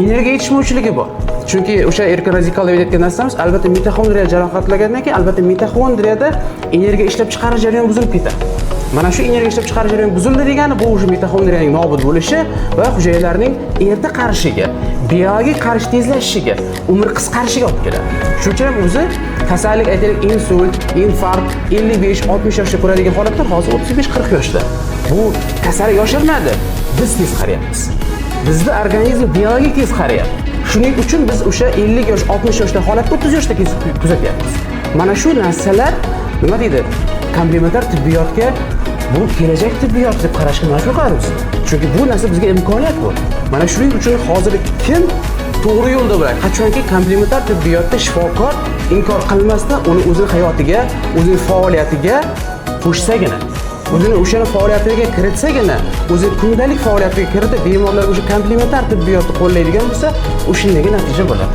energiya yetishmovchiligi bor. Chunki o'sha erkin radikal deb aytgan narsamiz, albatta mitoxondriya jarohatlagandan keyin albatta mitoxondriyada energiya ishlab chiqarish jarayoni buzilib ketadi. Mana shu energiya ishlab chiqarish jarayoni buzildi degani bu o'sha mitoxondriyaning nobud bo'lishi va hujayralarning erta qarishiga, biologik qarish tezlashishiga, umr qisqarishiga olib keladi. Shuning uchun o'zi kasallik aytaylik insult, infarkt 55-60 yoshda ko'radigan holatlar hozir 35-40 yoshda. Bu kasallik yosharmadi. Biz tez qarayapmiz. Bizning organizm biologik tez qarayapti. Shuning uchun biz o'sha 50 yosh, 60 yoshda holatni 30 yoshda kuzatyapmiz. Mana shu narsalar nima deydi? Komplementar tibbiyotga bu kelajak tibbiyot deb qarashga majbur qilamiz. Chunki bu narsa bizga imkoniyat bu. Mana shuning uchun hozir kim to'g'ri yo'lda bo'ladi. Qachonki komplementar tibbiyotda shifokor inkor qilmasdan uni o'zining hayotiga, o'zining faoliyatiga qo'shsagina, o'zini o'sha faoliyatiga kiritsagina, o'zi kundalik faoliyatiga kiritib bemorlar o'sha komplementar tibbiyotni qo'llaydigan bo'lsa, o'shindagi natija bo'ladi.